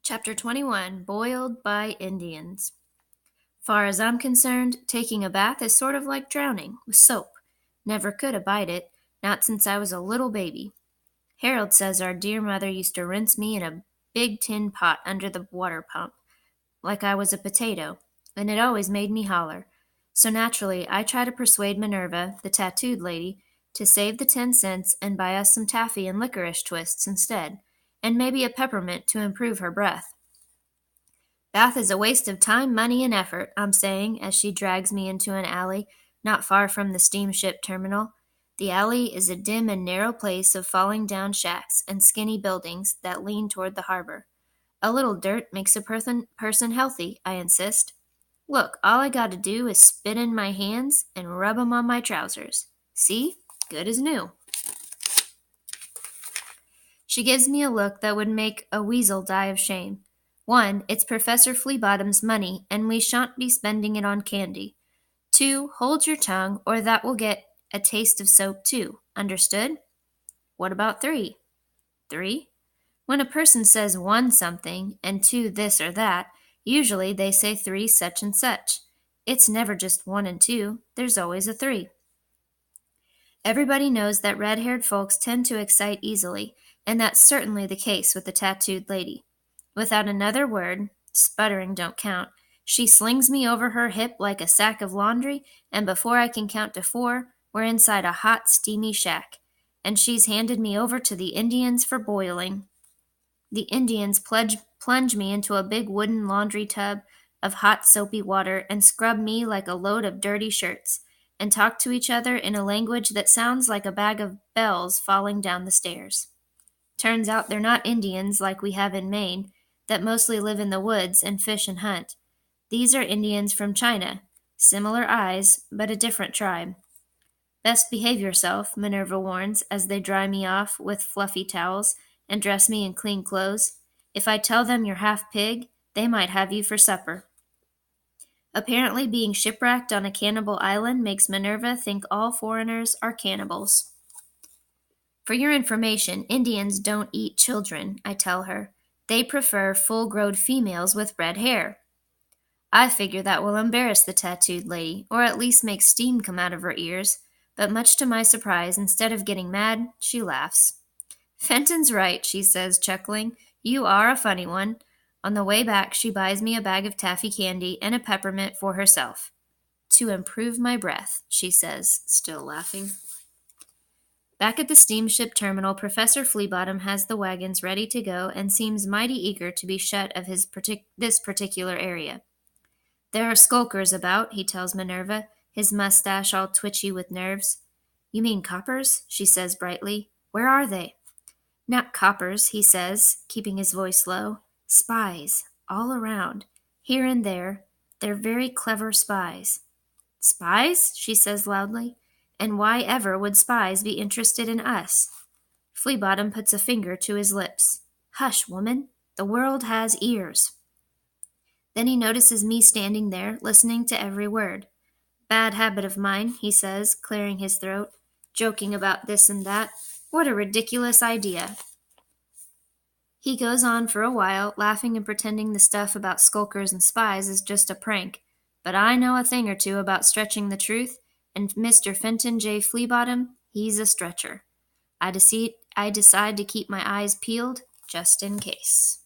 Chapter 21, Boiled by Indians. Far as I'm concerned, taking a bath is sort of like drowning, with soap. Never could abide it, not since I was a little baby. Harold says our dear mother used to rinse me in a big tin pot under the water pump, like I was a potato, and it always made me holler. So naturally, I try to persuade Minerva, the tattooed lady, to save the 10 cents and buy us some taffy and licorice twists instead, and maybe a peppermint to improve her breath. Bath is a waste of time, money, and effort, I'm saying, as she drags me into an alley not far from the steamship terminal. The alley is a dim and narrow place of falling down shacks and skinny buildings that lean toward the harbor. A little dirt makes a person healthy, I insist. Look, all I gotta do is spit in my hands and rub 'em on my trousers. See? Good as new. She gives me a look that would make a weasel die of shame. 1, it's Professor Fleabottom's money, and we shan't be spending it on candy. 2, hold your tongue, or that will get a taste of soap too. Understood? What about 3? 3? When a person says 1 something, and 2 this or that, usually they say 3 such and such. It's never just 1 and 2, there's always a 3. Everybody knows that red-haired folks tend to excite easily, and that's certainly the case with the tattooed lady. Without another word, sputtering don't count, she slings me over her hip like a sack of laundry, and before I can count to 4, we're inside a hot, steamy shack, and she's handed me over to the Indians for boiling. The Indians plunge me into a big wooden laundry tub of hot, soapy water and scrub me like a load of dirty shirts, and talk to each other in a language that sounds like a bag of bells falling down the stairs. Turns out they're not Indians like we have in Maine, that mostly live in the woods and fish and hunt. These are Indians from China, similar eyes, but a different tribe. Best behave yourself, Minerva warns, as they dry me off with fluffy towels and dress me in clean clothes. If I tell them you're half pig, they might have you for supper. Apparently being shipwrecked on a cannibal island makes Minerva think all foreigners are cannibals. For your information, Indians don't eat children, I tell her. They prefer full-grown females with red hair. I figure that will embarrass the tattooed lady, or at least make steam come out of her ears, but much to my surprise, instead of getting mad, she laughs. Fenton's right, she says, chuckling. You are a funny one. On the way back, she buys me a bag of taffy candy and a peppermint for herself. To improve my breath, she says, still laughing. Back at the steamship terminal, Professor Fleabottom has the wagons ready to go and seems mighty eager to be shut of this particular area. There are skulkers about, he tells Minerva, his mustache all twitchy with nerves. You mean coppers? She says brightly. Where are they? Not coppers, he says, keeping his voice low. Spies, all around, here and there. They're very clever spies. Spies? She says loudly. And why ever would spies be interested in us? Fleabottom puts a finger to his lips. Hush, woman. The world has ears. Then he notices me standing there, listening to every word. Bad habit of mine, he says, clearing his throat, joking about this and that. What a ridiculous idea. He goes on for a while, laughing and pretending the stuff about skulkers and spies is just a prank. But I know a thing or two about stretching the truth, and Mr. Fenton J. Fleabottom, he's a stretcher. I decide to keep my eyes peeled, just in case.